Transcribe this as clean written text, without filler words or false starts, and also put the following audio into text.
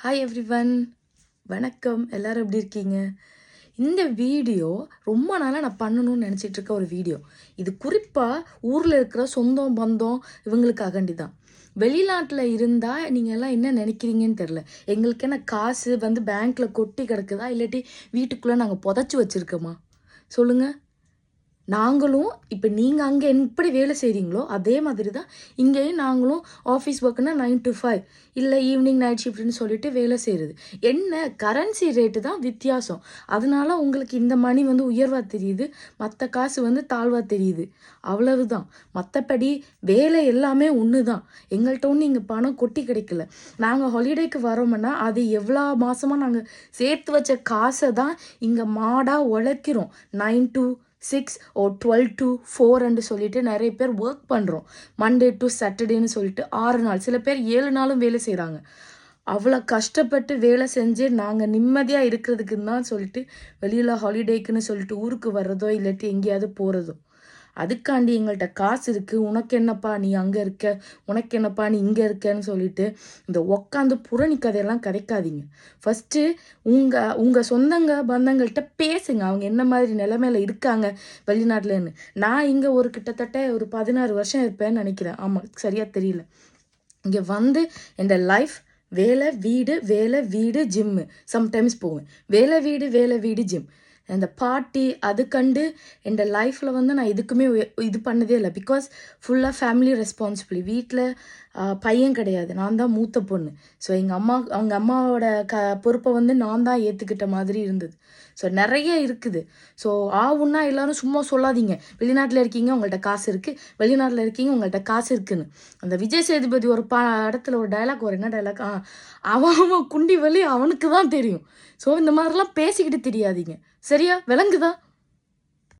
Hi everyone, வணக்கம். எல்லாரும் எப்படி இருக்கீங்க? இந்த வீடியோ ரொம்ப நாளாக நான் பண்ணணும்னு நினச்சிட்டு இருக்க ஒரு வீடியோ. இது குறிப்பாக ஊரில் இருக்கிற சொந்தம் பந்தம் இவங்களுக்காகண்டி தான். வெளிநாட்டில் இருந்தால் நீங்கள் எல்லாம் என்ன நினைக்கிறீங்கன்னு தெரில. எங்களுக்கு என்ன காசு வந்து பேங்க்கில் கொட்டி கிடக்குதா, இல்லாட்டி வீட்டுக்குள்ளே நாங்கள் புதைச்சி வச்சுருக்கோமா சொல்லுங்கள். நாங்களும் இப்போ நீங்கள் அங்கே எப்படி வேலை செய்கிறீங்களோ அதே மாதிரி தான் இங்கேயும் நாங்களும் ஆஃபீஸ் ஒர்க்குன்னா 9 to 5 இல்லை ஈவினிங் நைட் ஷிஃப்ட்னு சொல்லிட்டு வேலை செய்கிறது. என்ன கரன்சி ரேட்டு தான் வித்தியாசம். அதனால உங்களுக்கு இந்த மணி வந்து உயர்வாக தெரியுது, மற்ற காசு வந்து தாழ்வாக தெரியுது, அவ்வளவுதான். மற்றபடி வேலை எல்லாமே ஒன்று தான். எங்கள்கிட்ட ஒன்று இங்கே பணம் கொட்டி கிடைக்கல. நாங்கள் ஹாலிடேக்கு வரோம்னா அது எவ்வளோ மாதமாக நாங்கள் சேர்த்து வச்ச காசை தான் இங்கே மாடாக உழைக்கிறோம். 9 to 6 or 12 to 4 சொல்லிட்டு நிறைய பேர் ஒர்க் பண்ணுறோம். மண்டே டு சாட்டர்டேன்னு சொல்லிட்டு 6 நாள், சில பேர் 7 நாளும் வேலை செய்கிறாங்க. அவ்வளோ கஷ்டப்பட்டு வேலை செஞ்சு நாங்கள் நிம்மதியாக இருக்கிறதுக்குன்னு தான் சொல்லிட்டு வெளியில் ஹாலிடேக்குன்னு சொல்லிட்டு ஊருக்கு வர்றதோ இல்லாட்டி எங்கேயாவது போகிறதோ. அதுக்காண்டி எங்கள்கிட்ட காசு இருக்குது, உனக்கு என்னப்பா நீ அங்கே இருக்க, உனக்கு என்னப்பா நீ இங்கே இருக்கன்னு சொல்லிட்டு இந்த உக்காந்து புரணி கதையெல்லாம் கதைக்காதீங்க. ஃபஸ்ட்டு உங்கள் சொந்தங்க பந்தங்கள்கிட்ட பேசுங்க, அவங்க என்ன மாதிரி நிலைமையில இருக்காங்க வெளிநாட்டிலன்னு. நான் இங்கே கிட்டத்தட்ட ஒரு 16 வருஷம் இருப்பேன்னு நினைக்கிறேன். ஆமாம், சரியாக தெரியல. இங்கே வந்து என் லைஃப் வேலை வீடு வேலை வீடு ஜிம்மு, சம்டைம்ஸ் போவேன். வேலை வீடு ஜிம். அந்த பார்ட்டி அது கண்டு என் லைஃப்பில் வந்து நான் இதுக்குமே இது பண்ணதே இல்லை. பிகாஸ் ஃபுல்லாக ஃபேமிலி ரெஸ்பான்சிபிலிட்டி. வீட்டில் பையன் கிடையாது, நான் தான் மூத்த பொண்ணு. ஸோ அவங்க அம்மாவோட பொறுப்பை வந்து நான் தான் ஏற்றுக்கிட்ட மாதிரி இருந்தது. ஸோ நிறைய இருக்குது. ஸோ ஆவுன்னா எல்லாரும் சும்மா சொல்லாதீங்க, வெளிநாட்டில் இருக்கீங்க உங்கள்கிட்ட காசு இருக்குது, வெளிநாட்டில் இருக்கீங்க உங்கள்கிட்ட காசு இருக்குன்னு. அந்த விஜய் சேதுபதி ஒரு இடத்துல ஒரு டைலாக் வரும். என்ன டைலாக்? அவன் குண்டி வலி அவனுக்கு தான் தெரியும். ஸோ இந்த மாதிரிலாம் பேசிக்கிட்டு தெரியாதீங்க, சரியா? விளங்குதா?